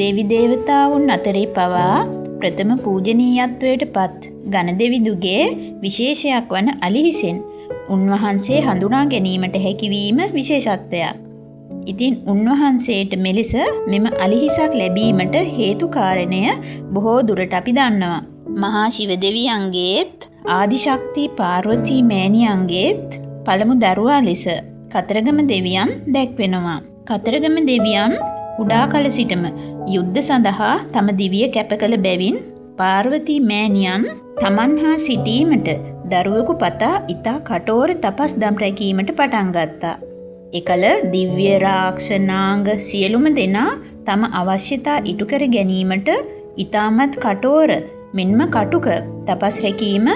දේවි දේවතාවුන් අතරේ පවා ප්‍රථම පූජනීයත්වයට පත් ගණදෙවිඳුගේ විශේෂයක් වන අලිහිසෙන් උන්වහන්සේ හඳුනා ගැනීමට හැකිවීම විශේෂත්වයක්. ඉතින් උන්වහන්සේට මෙලෙස මෙම අලිහිසක් ලැබීමට හේතු කාරණය බොහෝ දුරට අපි දන්නවා. මහා ශිව දෙවියන්ගේත් ආදිශක්ති පාර්වතී මෑණියන්ගේත් පළමු දරුවා ලෙස කතරගම දෙවියන් දැක්වෙනවා. කතරගම දෙවියන් කුඩා කල සිටම යුද්ධ සඳහා තම දිවිය කැප කළ බැවින් පාර්වතී මෑණියන් තමන් හා සිටීමට දරුවෙකු පතා ඉතා කටෝර තපස් දම් රැකීමට පටන් ගත්තා. එකල දිව්‍ය රාක්ෂනාංග සියලුම දෙනා තම අවශ්‍යතා ඉටු කර ගැනීමට ඉතාමත් කටෝර මෙන්ම කටුක තපස් රැකීම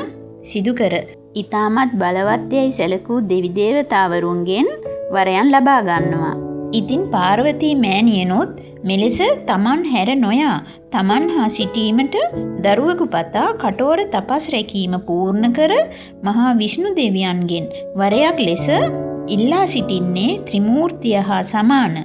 සිදු කර ඉතාමත් බලවත් යයි සැලකූ දෙවි දේවතාවරුන්ගෙන් වරයන් ලබා ගන්නවා. ඉතින් පාර්වතී මෑණියනොත් මෙලෙස තමන් හැර නොයා තමන් හා සිටීමට දරුවෙකු පතා කටෝර තපස් රැකීම පූර්ණ කර මහා විෂ්ණු දෙවියන්ගෙන් වරයක් ලෙස ඉල්ලා සිටින්නේ ත්‍රිමූර්තිය හා සමාන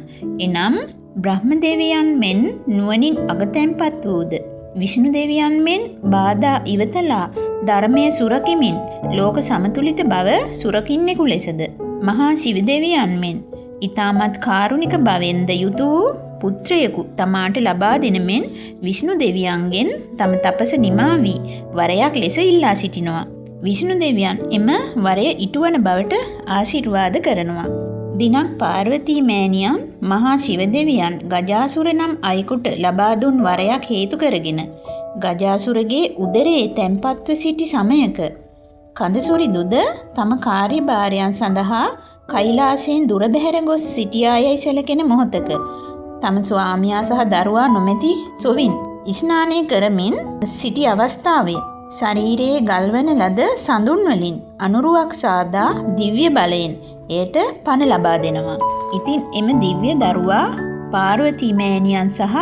එනම් බ්‍රහ්ම දෙවියන් මෙන් නුවණින් අගතැන්පත් වූද විෂ්ණු දෙවියන් මෙන් බාධා ඉවතලා ධර්මය සුරකිමින් ලෝක සමතුලිත බව සුරකින්නෙකු ලෙසද මහා ශිව දෙවියන් මෙන් ඊ타මත් කාරුණික භවෙන්ද යුතු වූ පුත්‍රයෙකු තමාට ලබා දෙන මෙන් විෂ්ණු දෙවියන්ගෙන් තම තපස නිමා වී වරයක් ලෙස ඉල්ලා සිටිනවා. විෂ්ණු දෙවියන් එම වරය ඉටුවන බවට ආශිර්වාද කරනවා. දිනක් පාර්වතී මෑණියන් මහා ශිව දෙවියන් ගජාසුර නම් අයෙකුට ලබා දුන් වරයක් හේතු කරගෙන ගජාසුරගේ උදරයේ තැන්පත්ව සිටි සමයක කඳසුරි දුද තම කාර්යභාරයන් සඳහා කෛලාසයෙන් දුර බැහැර ගොස් සිටියායයි සැලකෙන මොහොතක තම ස්වාමියා සහ දරුවා නොමැති සොවින් ස්නානය කරමින් සිටි අවස්ථාවේ ශරීරයේ ගල්වන ලද සඳුන් වලින් අනුරුවක් සාදා දිව්‍ය බලයෙන් එයට පණ ලබා දෙනවා. ඉතින් එම දිව්‍ය දරුවා පාර්වතී මෑණියන් සහ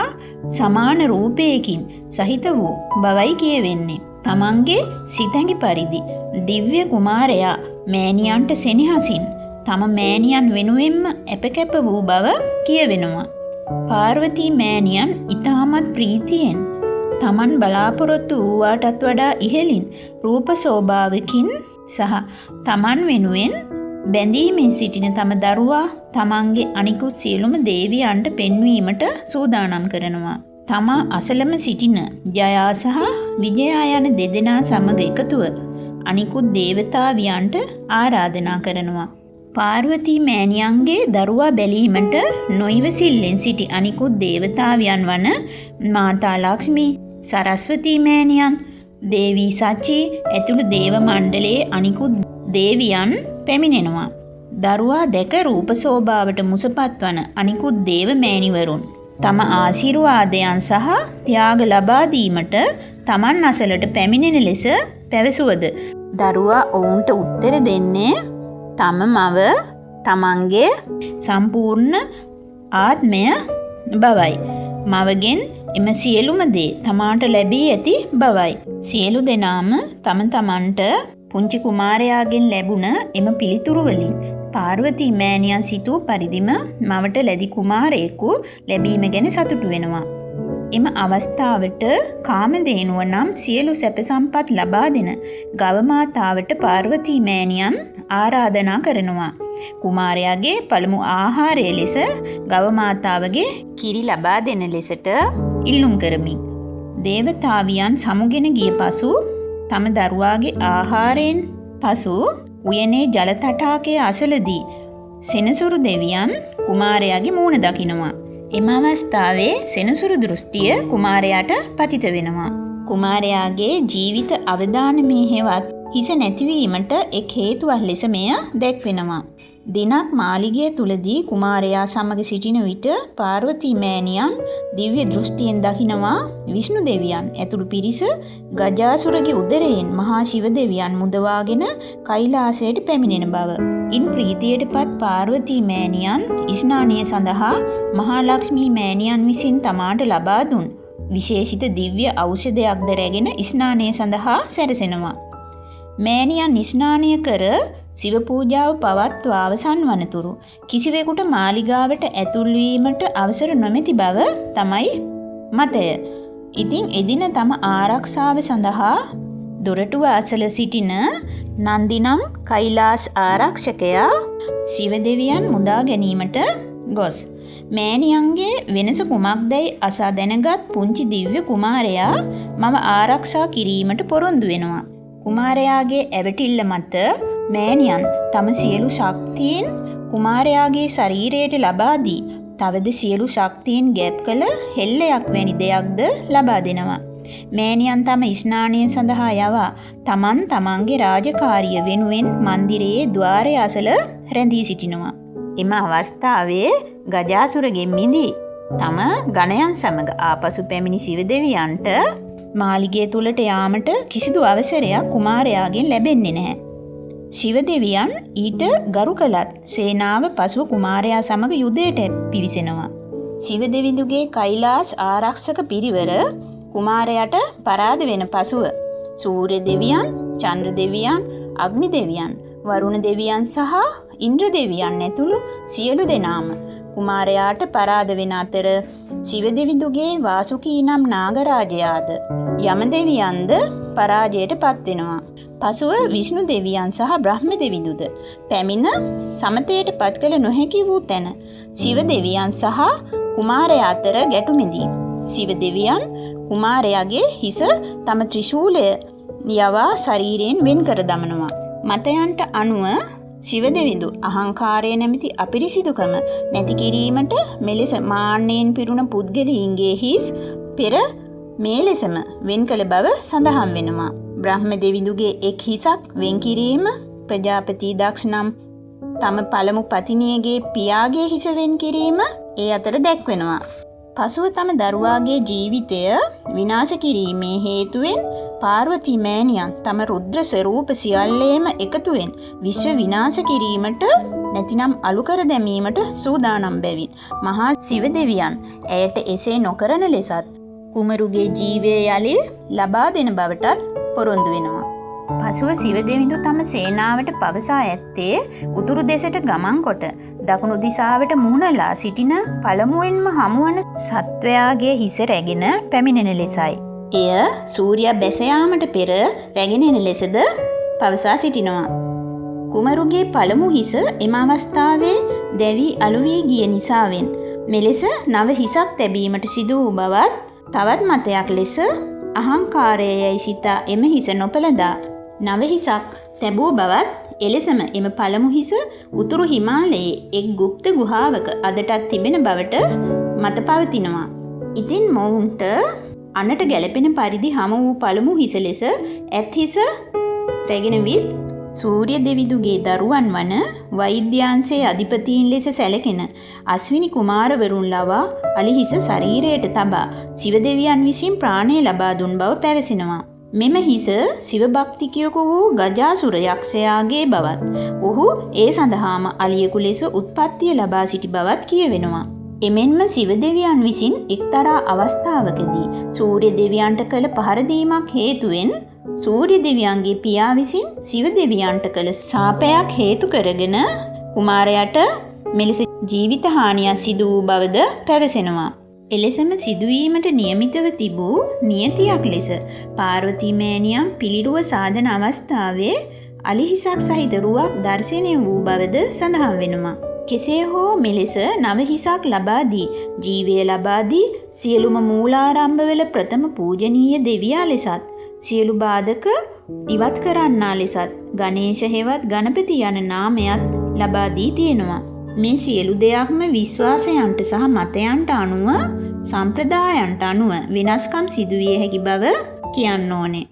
සමාන රූපයකින් සහිත වූ බවයි කියවෙන්නේ. තමන්ගේ සිතැඟි පරිදි දිව්‍ය කුමාරයා මෑණියන්ට සෙනෙහසින් තම මෑණියන් වෙනුවෙන්ම අපකැප වූ බව කියවෙනවා. පාර්වතී මෑණියන් ඊටමත් ප්‍රීතියෙන් තමන් බලාපොරොත්තු වූවාටත් වඩා ඉහළින් රූප සෝභාවකින් සහ තමන් වෙනුවෙන් බැඳීමෙන් සිටින තම දරුවා තමන්ගේ අනිකුත් සියලුම දේවියන්ට පෙන්වීමට සූදානම් කරනවා. තමා අසලම සිටින ජයා සහ විජයා යන දෙදෙනා සමග එකතුව අනිකුත් දේවතාවියන්ට ආරාධනා කරනවා. පාර්වතී මෑණියන්ගේ දරුවා බැලීමට නොයිවසිල්ලෙන් සිටි අනිකුත් දේවතාවියන් වන මාතා ලක්ෂ්මී, සරස්වතී මෑණියන්, දේවී සචි ඇතුළු දේව මණ්ඩලයේ අනිකුත් දේවියන් පැමිණෙනවා. දරුවා දැක රූප සෝභාවට මුසපත් වන අනිකුත් දේව මෑණිවරුන් තම ආශිර්වාදයන් සහ ත්‍යාග ලබා දීමට තමන් අසලට පැමිණෙන ලෙස පැවසුවද දරුවා ඔවුන්ට උත්තර දෙන්නේ තම මව තමන්ගේ සම්පූර්ණ ආත්මය බවයි. මවගෙන් එම සියලුම දේ තමාට ලැබී ඇති බවයි. සියලු දෙනාම තම තමන්ට පුංචි කුමාරයාගෙන් ලැබුණ එම පිළිතුරු වලින් පාර්වතී මෑණියන් සිතූ පරිදිම මවට ලැබි කුමාරයෙකු ලැබීම ගැන සතුටු වෙනවා. එම අවස්ථාවට කාමදේනුව නම් සියලු සැප සම්පත් ලබා දෙන ගව මාතාවට පාර්වතී මෑණියන් ආරාධනා කරනවා. කුමාරයාගේ පළමු ආහාරය ලෙස ගව මාතාවගේ කිරි ලබා දෙන ලෙසට ඉල්ලුම් කරමින් දේවතාවියන් සමුගෙන ගිය පසු තම දරුවාගේ ආහාරයෙන් පසු උයනේ ජල තටාකයේ අසලදී සෙනසුරු දෙවියන් කුමාරයාගේ මූණ දකිනවා. එම අවස්ථාවේ සෙනසුරු දෘෂ්ටිය කුමාරයාට පතිත වෙනවා. කුමාරයාගේ ජීවිත අවදානමේ හෙවත් හිස නැතිවීමට එක් හේතුවක් ලෙස මෙය දැක්වෙනවා. දිනක් මාලිගය තුලදී කුමාරයා සමග සිටින විට පාර්වතී මෑණියන් දිව්‍ය දෘෂ්ටියෙන් දකිනවා විෂ්ණු දෙවියන් ඇතුළු පිරිස ගජාසුරගේ උදරයෙන් මහා ශිව දෙවියන් මුදවාගෙන කෛලාසයට පැමිණෙන බව. ඉන් ප්‍රීතියටපත් පාර්වතී මෑණියන් ස්නානය සඳහා මහා ලක්ෂ්මී මෑණියන් විසින් තමාට ලබා දුන් විශේෂිත දිව්‍ය ඖෂධයක්ද රැගෙන ස්නානය සඳහා සැරසෙනවා. මෑණියන් ස්නානය කර සිව පූජාව පවත්වා අවසන් වනතුරු කිසිවෙකුට මාලිගාවට ඇතුල් වීමට අවසර නොමැති බව තමයි මතය. ඉතින් එදින තම ආරක්ෂාව සඳහා දොරටුව අසල සිටින නන්දිනම් කෛලාස් ආරක්ෂකයා ශිව දෙවියන් මුදා ගැනීමට ගොස් මෑණියන්ගේ වෙනස කුමක්දැයි අසා දැනගත් පුංචි දිව්‍ය කුමාරයා මම ආරක්ෂා කිරීමට පොරොන්දු වෙනවා. කුමාරයාගේ ඇවටිල්ල මත මෑණියන් තම සියලු ශක්තියින් කුමාරයාගේ ශරීරයට ලබා දී තවද සියලු ශක්තියින් ගැබ් කළ හෙල්ලයක් වැනි දෙයක්ද ලබා දෙනවා. මෑණියන් තම ස්නානය සඳහා යවා තමන් තමන්ගේ රාජකාරිය වෙනුවෙන් මන්දිරයේ ద్వාරය අසල රැඳී සිටිනවා. එම අවස්ථාවේ ගජාසුරගෙන් මිදී තම ගණයන් සමග ආපසු පැමිණි ශිව දෙවියන්ට මාලිගය තුලට යාමට කිසිදු අවසරයක් කුමාරයාගෙන් ලැබෙන්නේ නැහැ. ශිව දෙවියන් ඊට ගරු කළත් සේනාව පසුව කුමාරයා සමග යුදයට පිවිසෙනවා. ශිව දෙවිඳුගේ කෛලාස් ආරක්ෂක පිරිවර කුමාරයාට පරාද වෙන පසුව සූර්ය දෙවියන්, චන්ද්‍ර දෙවියන්, අග්නි දෙවියන්, වරුණ දෙවියන් සහ ඉන්ද්‍ර දෙවියන් ඇතුළු සියලු දෙනාම කුමාරයාට පරාද වෙන අතර ශිව දෙවිඳුගේ වාසුකී නම් නාගරාජයාද යම දෙවියන්ද පරාජයට පත් වෙනවා. පසුව විෂ්ණු දෙවියන් සහ බ්‍රහ්ම දෙවිඳුද පැමිණ සමතයට පත් කළ නොහැකි වූ තැන ශිව දෙවියන් සහ කුමාරයා අතර ගැටුමෙදී ශිව දෙවියන් කුමාරයාගේ හිස තම ත්‍රිශූලය යවා ශරීරයෙන් වෙන් කර දමනවා. මතයන්ට අනුව ශිව දෙවිඳු අහංකාරය නැමැති අපිරිසිදුකම නැති කිරීමට මෙලෙස මාන්නයෙන් පිරුණ පුද්ගලයින්ගේ හිස් පෙර මේ ලෙසම වෙන් කළ බව සඳහන් වෙනවා. බ්‍රහ්ම දෙවිඳුගේ එක් හිසක් වෙන් කිරීම ප්‍රජාපති දක්ෂ නම් තම පළමු පතිනියගේ පියාගේ හිස වෙන් කිරීම ඒ අතර දැක්වෙනවා. පසුව තම දරුවාගේ ජීවිතය විනාශ කිරීමේ හේතුවෙන් පාර්වතී මෑණියන් තම රුද්‍ර ස්වරූප සියල්ලේම එකතුවෙන් විශ්ව විනාශ කිරීමට නැතිනම් අලු කර දැමීමට සූදානම් බැවින් මහා ශිව දෙවියන් ඇයට එසේ නොකරන ලෙසත් කුමරුගේ ජීවය යලි ලබා දෙන බවටත් පොරොන්දු වෙනවා. පසුව ශිව දෙවිඳු තම සේනාවට පවසා ඇත්තේ උතුරු දෙසට ගමන් කොට දකුණු දිසාවට මුහුණලා සිටින පළමුවෙන්ම හමුවන සත්වයාගේ හිස රැගෙන පැමිණෙන ලෙසයි. එය සූර්යා බැස යාමට පෙර රැගෙන එන ලෙසද පවසා සිටිනවා. කුමරුගේ පළමු හිස එම අවස්ථාවේ දැවි අලු වී ගිය නිසාවෙන් මෙලෙස නව හිසක් තැබීමට සිදු වූ බවත් තවත් මතයක් ලෙස අහංකාරයයි සිතා එම හිස නොපළදා නව හිසක් තැබූ බවත් එලෙසම එම පළමු හිස උතුරු හිමාලයේ එක් ගුප්ත ගුහාවක අදටත් තිබෙන බවට මත පවතිනවා. ඉතින් මොවුන්ට අනට ගැලපෙන පරිදි හමු වූ පළමු හිස ලෙස ඇත් හිස රැගෙන විත් සූර්ය දෙවිඳුගේ දරුවන් වන වෛද්‍යාංශයේ අධිපතීන් ලෙස සැලකෙන අශ්විනි කුමාරවරුන් ලවා අලි හිස ශරීරයට තබා ශිව දෙවියන් විසින් ප්‍රාණය ලබා දුන් බව පැවසෙනවා. මෙම හිස ශිව භක්තිකයෙකු වූ ගජාසුර යක්ෂයාගේ බවත් ඔහු ඒ සඳහාම අලියෙකු ලෙස උත්පත්තිය ලබා සිටි බවත් කියවෙනවා. එමෙන්ම ශිව දෙවියන් විසින් එක්තරා අවස්ථාවකදී සූර්ය දෙවියන්ට කළ පහර දීමක් හේතුවෙන් සූර්ය දෙවියන්ගේ පියා විසින් ශිව දෙවියන්ට කළ ශාපයක් හේතු කරගෙන කුමාරයාට මෙලෙස ජීවිත හානියක් සිදු වූ බවද පැවසෙනවා. එලෙසම සිදුවීමට නියමිතව තිබූ නියතියක් ලෙස පාර්වතී මෑණියන් පිළිරුව සාදන අවස්ථාවේ අලි හිසක් සහිත රුවක් දර්ශනය වූ බවද සඳහන් වෙනවා. කෙසේ හෝ මෙලෙස නව හිසක් ලබා දී ජීවය ලබා දී සියලුම මූලාරම්භවල ප්‍රථම පූජනීය දෙවියා ලෙසත් සියලු බාධක ඉවත් කරන්නා ලෙසත් ගණේශ හෙවත් ගණපති යන නාමයත් ලබා දී තියෙනවා. මේ සියලු දෙයක්ම විශ්වාසයන්ට සහ මතයන්ට අනුව සම්ප්‍රදායන්ට අනුව වෙනස්කම් සිදුවිය හැකි බව කියන්න ඕනේ.